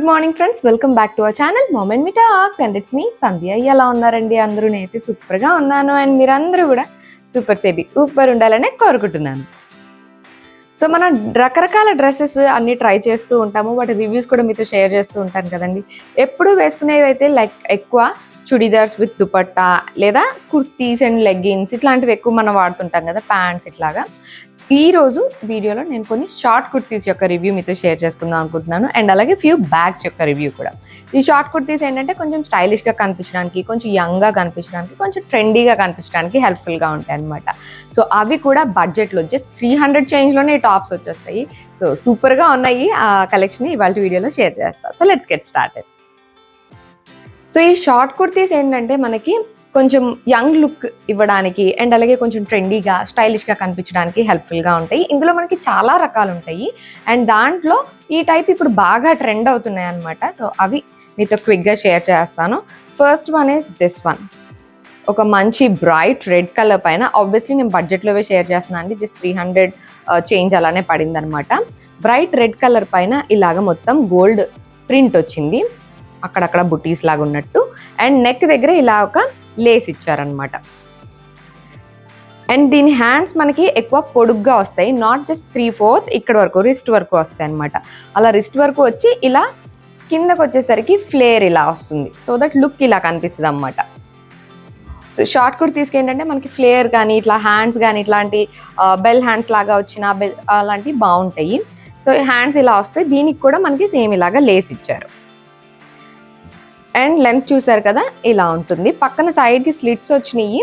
Good morning friends, welcome back to our channel moment me talks and it's me Sandhya. ఎలా ఉన్నారండి? అందరూ నేనైతే సూపర్గా ఉన్నాను అండ్ మీరందరూ కూడా సూపర్ ఉండాలనే కోరుకుంటున్నాను. సో మనం రకరకాల డ్రెస్సెస్ అన్ని ట్రై చేస్తూ ఉంటాము, వాటి రివ్యూస్ కూడా మీతో షేర్ చేస్తూ ఉంటాను కదండి. ఎప్పుడు వేసుకునేవి అయితే లైక్ ఎక్కువ చుడిదార్స్ విత్ దుపట్టా లేదా కుర్తీస్ అండ్ లెగ్గిన్స్ ఇట్లాంటివి ఎక్కువ మనం వాడుతుంటాం కదా, ప్యాంట్స్ ఇట్లాగా. ఈ రోజు వీడియోలో నేను కొన్ని షార్ట్ కుర్తీస్ యొక్క రివ్యూ మీతో షేర్ చేసుకుందాం అనుకుంటున్నాను అండ్ అలాగే ఫ్యూ బ్యాగ్స్ యొక్క రివ్యూ కూడా. ఈ షార్ట్ కుర్తీస్ ఏంటంటే కొంచెం స్టైలిష్గా కనిపించడానికి, కొంచెం యంగ్గా కనిపించడానికి, కొంచెం ట్రెండీగా కనిపించడానికి హెల్ప్ఫుల్గా ఉంటాయి అనమాట. సో అవి కూడా బడ్జెట్లో జస్ట్ 300 చేంజ్లోనే ఈ టాప్స్ వచ్చేస్తాయి. సో సూపర్గా ఉన్నాయి. ఆ కలెక్షన్ ఇవాళ వీడియోలో షేర్ చేస్తాను. So let's get started. So ఈ షార్ట్ కుర్తీస్ ఏంటంటే మనకి కొంచెం యంగ్ లుక్ ఇవ్వడానికి అండ్ అలాగే కొంచెం ట్రెండీగా స్టైలిష్గా కనిపించడానికి హెల్ప్ఫుల్గా ఉంటాయి. ఇందులో మనకి చాలా రకాలు ఉంటాయి అండ్ దాంట్లో ఈ టైప్ ఇప్పుడు బాగా ట్రెండ్ అవుతున్నాయి అనమాట. సో అవి మీతో క్విక్గా షేర్ చేస్తాను. First one is this one. ఒక మంచి బ్రైట్ రెడ్ కలర్ పైన, ఆబ్వియస్లీ నేను బడ్జెట్లోవే షేర్ చేస్తున్నాను అండి, జస్ట్ 300 చేంజ్ అలానే పడింది అనమాట. బ్రైట్ రెడ్ కలర్ పైన ఇలాగ మొత్తం గోల్డ్ ప్రింట్ వచ్చింది, అక్కడక్కడ బుటీస్ లాగా ఉన్నట్టు, అండ్ నెక్ దగ్గర ఇలా ఒక లేస్ ఇచ్చారనమాట. అండ్ దీని హ్యాండ్స్ మనకి ఎక్కువ పొడుగ్గా వస్తాయి, నాట్ జస్ట్ 3/4 ఇక్కడ వరకు, రిస్ట్ వరకు వస్తాయి అనమాట. అలా రిస్ట్ వరకు వచ్చి ఇలా కిందకు వచ్చేసరికి ఫ్లేర్ ఇలా వస్తుంది, సో దట్ లుక్ ఇలా కనిపిస్తుంది అనమాట. సో షార్ట్ కుర్తీస్కి ఏంటంటే మనకి ఫ్లేర్ కానీ ఇట్లా హ్యాండ్స్ కానీ ఇట్లాంటి బెల్ హ్యాండ్స్ లాగా వచ్చిన బెల్ అలాంటివి బాగుంటాయి. సో హ్యాండ్స్ ఇలా వస్తాయి, దీనికి కూడా మనకి సేమ్ ఇలాగా లేస్ ఇచ్చారు. అండ్ లెంత్ చూసారు కదా, ఇలా ఉంటుంది. పక్కన సైడ్కి స్లిట్స్ వచ్చినాయి.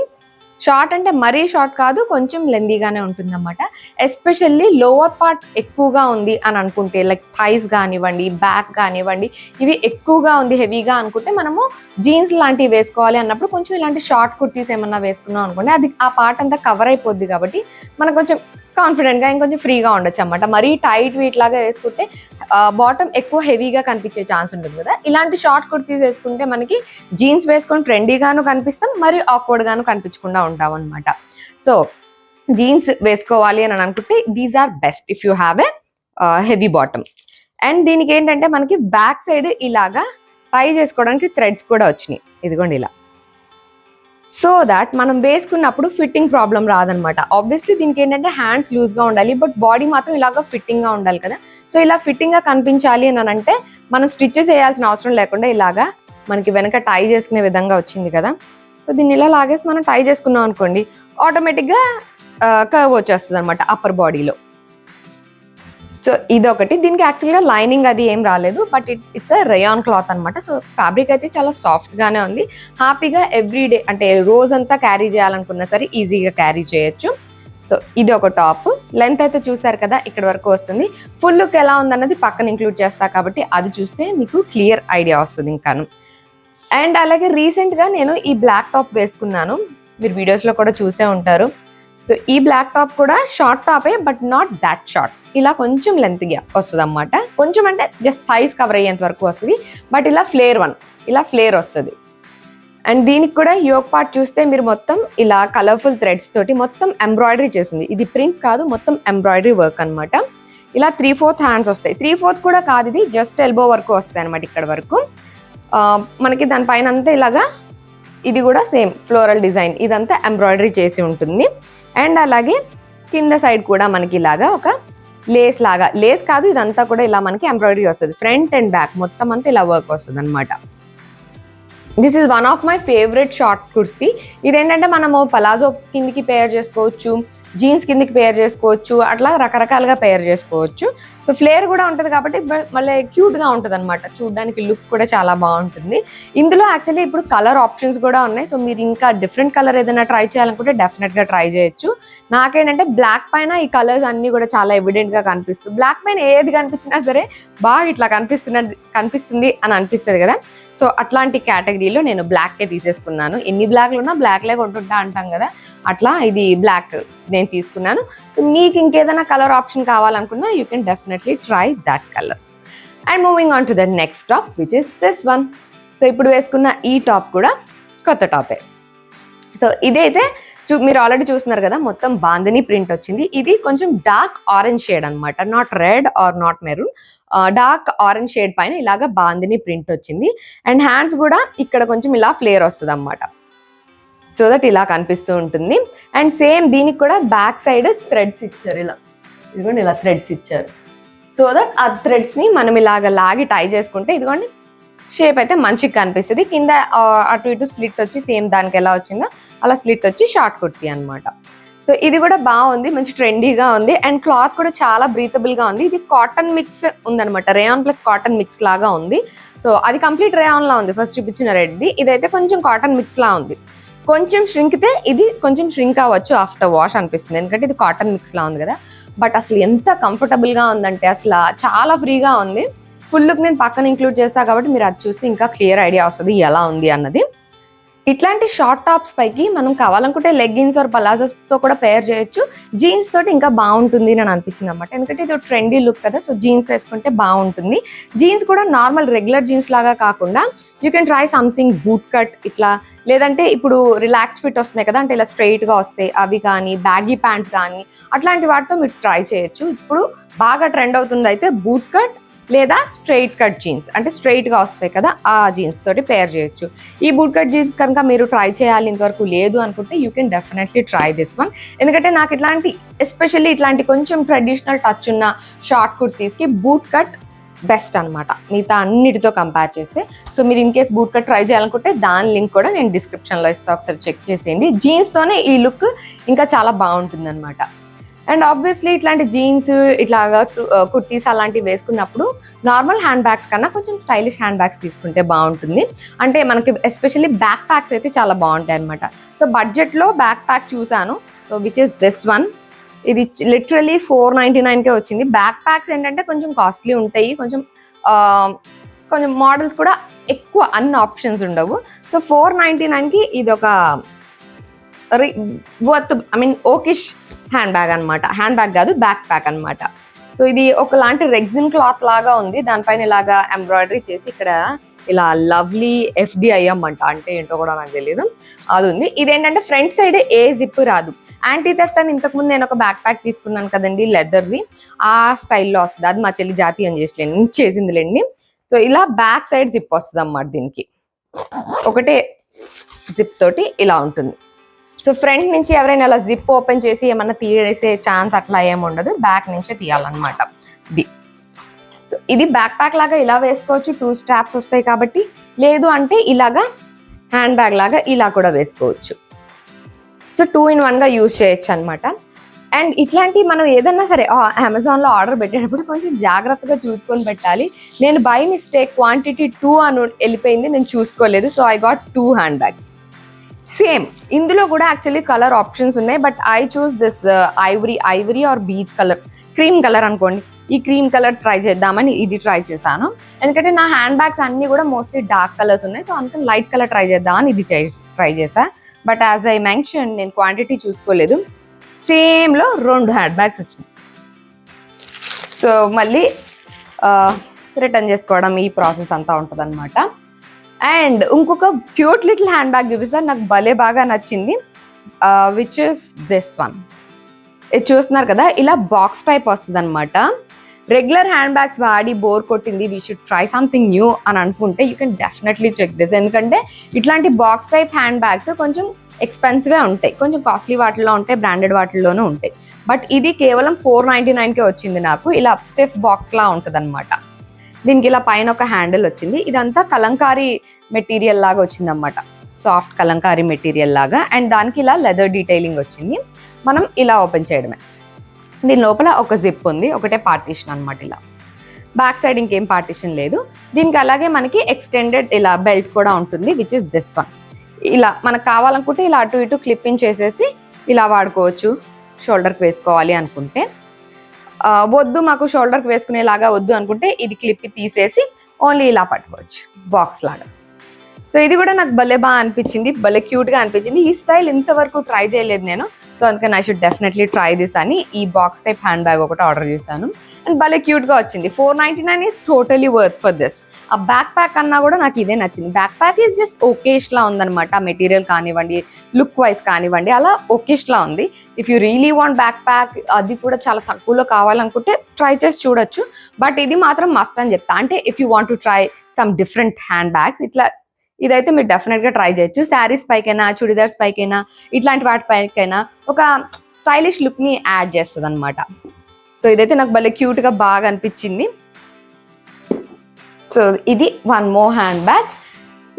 షార్ట్ అంటే మరీ షార్ట్ కాదు, కొంచెం లెందీగానే ఉంటుంది అన్నమాట. ఎస్పెషల్లీ లోవర్ పార్ట్ ఎక్కువగా ఉంది అని అనుకుంటే, లైక్ థైస్ కానివ్వండి, బ్యాక్ కానివ్వండి, ఇవి ఎక్కువగా ఉంది హెవీగా అనుకుంటే మనము జీన్స్ లాంటివి వేసుకోవాలి అన్నప్పుడు కొంచెం ఇలాంటి షార్ట్ కుర్తీస్ ఏమన్నా వేసుకున్నాం అనుకోండి, అది ఆ పార్ట్ అంతా కవర్ అయిపోద్ది కాబట్టి మనకు కొంచెం కాన్ఫిడెంట్గా ఇంకొంచెం ఫ్రీగా ఉండొచ్చు అన్నమాట. మరీ టైట్ వీట్లాగా వేసుకుంటే బాటమ్ ఎక్కువ హెవీగా కనిపించే ఛాన్స్ ఉంటుంది కదా. ఇలాంటి షార్ట్ కుర్తీస్ వేసుకుంటే మనకి జీన్స్ వేసుకొని ట్రెండీగాను కనిపిస్తాం, మరి ఆక్వర్డ్గాను కనిపించకుండా ఉంటాం అనమాట. సో జీన్స్ వేసుకోవాలి అని అనుకుంటే these are best if you have a heavy bottom. And దీనికి ఏంటంటే మనకి బ్యాక్ సైడ్ ఇలాగా టై చేసుకోవడానికి థ్రెడ్స్ కూడా వచ్చినాయి, ఇదిగోండి ఇలా. సో దాట్ మనం వేసుకున్నప్పుడు ఫిట్టింగ్ ప్రాబ్లం రాదనమాట. ఆబ్వియస్లీ దీనికి ఏంటంటే హ్యాండ్స్ లూజ్గా ఉండాలి, బట్ బాడీ మాత్రం ఇలాగ ఫిట్టింగ్గా ఉండాలి కదా. సో ఇలా ఫిట్టింగ్గా కనిపించాలి అని అంటే మనం స్టిచ్చెస్ వేయాల్సిన అవసరం లేకుండా ఇలాగా మనకి వెనక టై చేసుకునే విధంగా వచ్చింది కదా. సో దీన్ని ఇలా లాగేసి మనం టై చేసుకున్నాం అనుకోండి, ఆటోమేటిక్గా కర్వ్ వచ్చేస్తుంది అనమాట అప్పర్ బాడీలో. సో ఇదొకటి. దీనికి యాక్చువల్గా లైనింగ్ అది ఏం రాలేదు, but it's a rayon cloth అనమాట. సో ఫ్యాబ్రిక్ అయితే చాలా సాఫ్ట్గానే ఉంది. హ్యాపీగా ఎవ్రీడే అంటే రోజంతా క్యారీ చేయాలనుకున్నా సరే ఈజీగా క్యారీ చేయొచ్చు. సో ఇది ఒక టాప్. లెంత్ అయితే చూసారు కదా, ఇక్కడ వరకు వస్తుంది. ఫుల్ లుక్ ఎలా ఉందన్నది పక్కన ఇంక్లూడ్ చేస్తా కాబట్టి అది చూస్తే మీకు క్లియర్ ఐడియా వస్తుంది ఇంకాను. అండ్ అలాగే రీసెంట్గా నేను ఈ బ్లాక్ టాప్ వేసుకున్నాను, మీరు వీడియోస్లో కూడా చూసే ఉంటారు. సో ఈ బ్లాక్ టాప్ కూడా షార్ట్ టాపే, బట్ నాట్ దాట్ షార్ట్. ఇలా కొంచెం లెంత్గా వస్తుంది అన్నమాట. కొంచెం అంటే జస్ట్ థైస్ కవర్ అయ్యేంత వరకు వస్తుంది, బట్ ఇలా ఫ్లేర్ వస్తుంది. అండ్ దీనికి కూడా యోక్ పార్ట్ చూస్తే మీరు మొత్తం ఇలా కలర్ఫుల్ థ్రెడ్స్ తోటి మొత్తం ఎంబ్రాయిడరీ చేస్తుంది. ఇది ప్రింట్ కాదు, మొత్తం ఎంబ్రాయిడరీ వర్క్ అనమాట. ఇలా 3/4 హ్యాండ్స్ వస్తాయి. 3/4 కూడా కాదు, ఇది జస్ట్ ఎల్బో వరకు వస్తాయి అనమాట. ఇక్కడ వరకు మనకి దానిపైన అంతా ఇలాగా, ఇది కూడా సేమ్ ఫ్లోరల్ డిజైన్, ఇదంతా ఎంబ్రాయిడరీ చేసి ఉంటుంది. అండ్ అలాగే కింద సైడ్ కూడా మనకి ఇలాగా ఒక లేస్ లాగా, లేస్ కాదు ఇదంతా కూడా ఇలా మనకి ఎంబ్రాయిడరీ వస్తుంది. ఫ్రంట్ అండ్ బ్యాక్ మొత్తం అంతా ఇలా వర్క్ వస్తుంది అనమాట. This is one of my favourite short kurti. ఇదేంటంటే మనము పలాజో కిందికి పేర్ చేసుకోవచ్చు, జీన్స్ కిందికి పేర్ చేసుకోవచ్చు, అట్లా రకరకాలుగా పేర్ చేసుకోవచ్చు. సో ఫ్లేర్ కూడా ఉంటుంది కాబట్టి మళ్ళీ క్యూట్గా ఉంటుంది అనమాట, చూడడానికి లుక్ కూడా చాలా బాగుంటుంది. ఇందులో యాక్చువల్లీ ఇప్పుడు కలర్ ఆప్షన్స్ కూడా ఉన్నాయి. సో మీరు ఇంకా డిఫరెంట్ కలర్ ఏదైనా ట్రై చేయాలనుకుంటే డెఫినెట్గా ట్రై చేయొచ్చు. నాకేంటంటే బ్లాక్ పైన ఈ కలర్స్ అన్నీ కూడా చాలా ఎవిడెంట్గా కనిపిస్తుంది. బ్లాక్ పైన ఏది కనిపించినా సరే బాగా ఇట్లా కనిపిస్తుంది అని అనిపిస్తుంది కదా. సో అట్లాంటి కేటగిరీలో నేను బ్లాక్కే తీసేసుకున్నాను. ఎన్ని బ్లాక్లు ఉన్నా బ్లాక్లే కొంటుంటా అంటాం కదా, అట్లా ఇది బ్లాక్ నేను తీసుకున్నాను. సో మీకు ఇంకేదైనా కలర్ ఆప్షన్ కావాలనుకున్నా you can definitely try that colour. And moving on to the next top which is this one. So ఇప్పుడు వేసుకున్న ఈ టాప్ కూడా కొత్త టాపే. సో ఇదైతే మీరు ఆల్రెడీ చూస్తున్నారు కదా, మొత్తం బాందిని ప్రింట్ వచ్చింది. ఇది కొంచెం డార్క్ ఆరెంజ్ షేడ్ అనమాట, not red or not maroon, dark orange shade పైన ఇలాగ బాందిని ప్రింట్ వచ్చింది. అండ్ హ్యాండ్స్ కూడా ఇక్కడ కొంచెం ఇలా ఫ్లేర్ వస్తుంది అన్నమాట. సో దట్ ఇలా కనిపిస్తూ ఉంటుంది. అండ్ సేమ్ దీనికి కూడా బ్యాక్ సైడ్ థ్రెడ్స్ ఇచ్చారు, ఇలా ఇదిగోండి ఇలా థ్రెడ్స్ ఇచ్చారు. సో దట్ ఆ థ్రెడ్స్ని మనం ఇలాగ లాగి టై చేసుకుంటే ఇదిగోండి షేప్ అయితే మంచిగా కనిపిస్తుంది. కింద అటు ఇటు స్లిట్ వచ్చి సేమ్ దానికి ఎలా వచ్చిందో అలా స్లిట్ వచ్చి షార్ట్ కుర్తీ అనమాట. సో ఇది కూడా బాగుంది, మంచి ట్రెండీగా ఉంది. అండ్ క్లాత్ కూడా చాలా బ్రీతబుల్గా ఉంది. ఇది కాటన్ మిక్స్ ఉందనమాట, రేయాన్ ప్లస్ కాటన్ మిక్స్ లాగా ఉంది. సో అది కంప్లీట్ రేయాన్లా ఉంది ఫస్ట్ చూపించిన రెడ్ది, ఇదైతే కొంచెం కాటన్ మిక్స్ లా ఉంది. కొంచెం ష్రింక్తే ఇది కొంచెం ష్రింక్ అవ్వచ్చు ఆఫ్టర్ వాష్ అనిపిస్తుంది, ఎందుకంటే ఇది కాటన్ మిక్స్ లా ఉంది కదా. బట్ అసలు ఎంత కంఫర్టబుల్గా ఉందంటే అసలు చాలా ఫ్రీగా ఉంది. ఫుల్ లుక్ నేను పక్కన ఇంక్లూడ్ చేస్తాను కాబట్టి మీరు అది చూస్తే ఇంకా క్లియర్ ఐడియా వస్తుంది ఎలా ఉంది అన్నది. ఇట్లాంటి షార్ట్ టాప్స్ పైకి మనం కావాలనుకుంటే లెగ్గిన్స్ ఆర్ పలాజోస్తో కూడా పేర్ చేయొచ్చు. జీన్స్ తోటి ఇంకా బాగుంటుంది అని అనిపించింది అనమాట, ఎందుకంటే ఇది ట్రెండీ లుక్ కదా. సో జీన్స్ వేసుకుంటే బాగుంటుంది. జీన్స్ కూడా నార్మల్ రెగ్యులర్ జీన్స్ లాగా కాకుండా you can try something boot cut ఇట్లా, లేదంటే ఇప్పుడు రిలాక్స్డ్ ఫిట్ వస్తున్నాయి కదా, అంటే ఇలా స్ట్రైట్గా వస్తాయి అవి కానీ, బ్యాగీ ప్యాంట్స్ కానీ అట్లాంటి వాటితో మీరు ట్రై చేయొచ్చు. ఇప్పుడు బాగా ట్రెండ్ అవుతుంది అయితే బూట్ కట్ లేదా స్ట్రైట్ కట్ జీన్స్, అంటే స్ట్రైట్గా వస్తాయి కదా ఆ జీన్స్ తోటి పేర్ చేయొచ్చు. ఈ బూట్ కట్ జీన్స్ కనుక మీరు ట్రై చేయాలి ఇంతవరకు లేదు అనుకుంటే you can definitely try this one. ఎందుకంటే నాకు ఇట్లాంటి ఎస్పెషల్లీ ఇట్లాంటి కొంచెం ట్రెడిషనల్ టచ్ ఉన్న షార్ట్ కుర్తీస్కి బూట్ కట్ బెస్ట్ అనమాట మిగతా అన్నిటితో కంపేర్ చేస్తే. సో మీరు in case boot cut try చేయాలనుకుంటే దాని లింక్ కూడా నేను డిస్క్రిప్షన్లో ఇస్తాను, ఒకసారి చెక్ చేసేయండి. జీన్స్తోనే ఈ లుక్ ఇంకా చాలా బాగుంటుంది అనమాట. అండ్ ఆబ్వియస్లీ ఇట్లాంటి జీన్స్ ఇట్లాగా కుర్తీస్ అలాంటివి వేసుకున్నప్పుడు నార్మల్ హ్యాండ్ బ్యాగ్స్ కన్నా కొంచెం స్టైలిష్ హ్యాండ్ బ్యాగ్స్ తీసుకుంటే బాగుంటుంది. అంటే మనకి ఎస్పెషల్లీ బ్యాక్ ప్యాక్స్ అయితే చాలా బాగుంటాయి అనమాట. సో బడ్జెట్లో బ్యాక్ ప్యాక్ చూసాను, so which is this one. ఇది లిటరలీ 499కే వచ్చింది. బ్యాక్ ప్యాక్స్ ఏంటంటే కొంచెం కాస్ట్లీ ఉంటాయి, కొంచెం మోడల్స్ కూడా ఎక్కువ అన్ని ఆప్షన్స్ ఉండవు. సో 499కి ఇది ఒక వర్త్ ఓకిష్ హ్యాండ్ బ్యాగ్ అనమాట. హ్యాండ్ బ్యాగ్ కాదు, బ్యాక్ ప్యాక్ అనమాట. సో ఇది ఒకలాంటి రెగ్జిన్ క్లాత్ లాగా ఉంది, దానిపైన ఇలాగా ఎంబ్రాయిడరీ చేసి ఇక్కడ ఇలా లవ్లీ FDIM అంట, అంటే ఏంటో కూడా నాకు తెలియదు, అది ఉంది. ఇదేంటంటే ఫ్రంట్ సైడ్ ఏ జిప్ రాదు. యాంటీ థెఫ్ట్ అని ఇంతకుముందు నేను ఒక బ్యాక్ ప్యాక్ తీసుకున్నాను కదండి లెదర్ది, ఆ స్టైల్లో వస్తుంది. అది మా చెల్లి జాతి అని చేసిందిలేండి. సో ఇలా బ్యాక్ సైడ్ జిప్ వస్తుంది అన్నమాట. దీనికి ఒకటే జిప్ తోటి ఇలా ఉంటుంది. సో ఫ్రంట్ నుంచి ఎవరైనా అలా జిప్ ఓపెన్ చేసి ఏమన్నా తీసేసే ఛాన్స్ అట్లా ఏమి ఉండదు, బ్యాక్ నుంచే తీయాలన్నమాట ఇది. సో ఇది బ్యాక్ ప్యాక్ లాగా ఇలా వేసుకోవచ్చు, 2 స్ట్రాప్స్ వస్తాయి కాబట్టి. లేదు అంటే ఇలాగా హ్యాండ్ బ్యాగ్ లాగా ఇలా కూడా వేసుకోవచ్చు. సో 2 in 1గా యూజ్ చేయొచ్చు అనమాట. అండ్ ఇట్లాంటి మనం ఏదన్నా సరే అమెజాన్లో ఆర్డర్ పెట్టేటప్పుడు కొంచెం జాగ్రత్తగా చూసుకొని పెట్టాలి. నేను బై మిస్టేక్ క్వాంటిటీ 2 అని వెళ్ళిపోయింది, నేను చూసుకోలేదు. So I got 2 hand bags. Same ఇందులో కూడా యాక్చువల్లీ కలర్ ఆప్షన్స్ ఉన్నాయి, but I choose this ivory or beige colour, cream colour అనుకోండి. ఈ క్రీమ్ కలర్ ట్రై చేద్దామని ఇది ట్రై చేశాను, ఎందుకంటే నా హ్యాండ్ బ్యాగ్స్ అన్నీ కూడా మోస్ట్లీ డార్క్ కలర్స్ ఉన్నాయి. సో అంత లైట్ కలర్ ట్రై చేద్దామని ఇది ట్రై చేసా. బట్ యాజ్ ఐ మెన్షన్ నేను క్వాంటిటీ చూసుకోలేదు. సేమ్లో 2 హ్యాండ్ బ్యాగ్స్ వచ్చినాయి. సో మళ్ళీ రిటర్న్ చేసుకోవడం ఈ ప్రాసెస్ అంతా ఉంటుంది అనమాట. అండ్ ఇంకొక క్యూట్ లిటిల్ హ్యాండ్ బ్యాగ్ చూపిస్తాను, నాకు భలే బాగా నచ్చింది, విచ్ ఇస్ దిస్ వన్. ఇది చూస్తున్నారు కదా, ఇలా బాక్స్ టైప్ వస్తుంది అనమాట. రెగ్యులర్ హ్యాండ్ బ్యాగ్స్ వాడి బోర్ కొట్టింది, we should try something new అని అనుకుంటే you can definitely check this. ఎందుకంటే ఇట్లాంటి బాక్స్ టైప్ హ్యాండ్ బ్యాగ్స్ కొంచెం ఎక్స్పెన్సివే ఉంటాయి, కొంచెం కాస్ట్లీ వాటిల్లో ఉంటాయి, బ్రాండెడ్ వాటిల్లోనూ ఉంటాయి. బట్ ఇది కేవలం 499కే వచ్చింది నాకు. ఇలా స్టిఫ్ బాక్స్ లా ఉంటుంది అనమాట. దీనికి ఇలా పైన ఒక హ్యాండిల్ వచ్చింది. ఇదంతా కలంకారీ మెటీరియల్ లాగా వచ్చింది అన్నమాట, సాఫ్ట్ కలంకారీ మెటీరియల్ లాగా. అండ్ దానికి ఇలా లెదర్ డీటెయిలింగ్ వచ్చింది. మనం ఇలా ఓపెన్ చేయడమే. దీని లోపల ఒక జిప్ ఉంది, ఒకటే పార్టీషన్ అనమాట. ఇలా బ్యాక్ సైడ్ ఇంకేం పార్టీషన్ లేదు. దీనికి అలాగే మనకి ఎక్స్టెండెడ్ ఇలా బెల్ట్ కూడా ఉంటుంది, విచ్ ఇస్ దిస్ వన్. ఇలా మనకు కావాలనుకుంటే ఇలా అటు ఇటు క్లిప్పింగ్ చేసేసి ఇలా వాడుకోవచ్చు. షోల్డర్కి వేసుకోవాలి అనుకుంటే, వద్దు మాకు షోల్డర్కి వేసుకునేలాగా వద్దు అనుకుంటే ఇది క్లిప్ తీసేసి ఓన్లీ ఇలా పట్టుకోవచ్చు బాక్స్ లాగా. సో ఇది కూడా నాకు భలే బాగా అనిపించింది, భలే క్యూట్గా అనిపించింది. ఈ స్టైల్ ఇంతవరకు ట్రై చేయలేదు నేను. సో అందుకని I should definitely try this అని ఈ బాక్స్ టైప్ హ్యాండ్ బ్యాగ్ ఒకటి ఆర్డర్ చేశాను. అండ్ భలే క్యూట్గా వచ్చింది. 499 is totally worth for this. ఆ బ్యాక్ ప్యాక్ అన్నా కూడా నాకు ఇదే నచ్చింది. బ్యాక్ ప్యాక్ ఈజ్ జస్ట్ ఓకేష్లా ఉందన్నమాట. మెటీరియల్ కానివ్వండి, లుక్ వైజ్ కానివ్వండి, అలా ఓకేష్లా ఉంది. If you really want back pack, అది కూడా చాలా తక్కువలో కావాలనుకుంటే ట్రై చేసి చూడొచ్చు. బట్ ఇది మాత్రం మస్ట్ అని చెప్తా. అంటే if you want to try some different hand bags, ఇదైతే మీరు డెఫినెట్గా ట్రై చేయొచ్చు. శారీస్ పైకైనా, చుడిదార్స్ పైకైనా, ఇట్లాంటి వాటి పైకైనా ఒక స్టైలిష్ లుక్ని యాడ్ చేస్తుంది అనమాట. సో ఇదైతే నాకు భలే క్యూట్గా బాగా అనిపించింది. సో ఇది వన్ మోర్ హ్యాండ్ బ్యాగ్.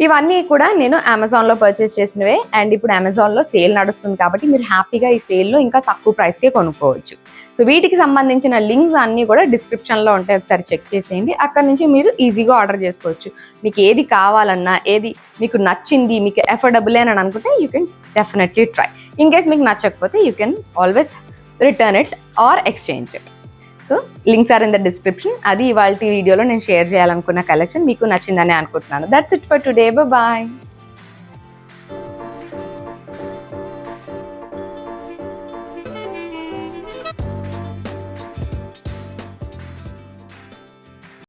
ఇవన్నీ కూడా నేను అమెజాన్లో పర్చేస్ చేసినవే. అండ్ ఇప్పుడు అమెజాన్లో సేల్ నడుస్తుంది కాబట్టి మీరు హ్యాపీగా ఈ సేల్లో ఇంకా తక్కువ ప్రైస్కే కొనుక్కోవచ్చు. సో వీటికి సంబంధించిన లింక్స్ అన్నీ కూడా డిస్క్రిప్షన్లో ఉంటాయి, ఒకసారి చెక్ చేసేయండి. అక్కడ నుంచి మీరు ఈజీగా ఆర్డర్ చేసుకోవచ్చు. మీకు ఏది కావాలన్నా, ఏది మీకు నచ్చింది, మీకు ఎఫోర్డబుల్ అని అనుకుంటే you can definitely try. In case మీకు నచ్చకపోతే you can always return it or exchange it. So links are in the description. అది ఇవాళ వీడియోలో నేను షేర్ చేయాలనుకున్న కలెక్షన్. మీకు నచ్చిందని అనుకుంటున్నాను. That's it for today. Bye.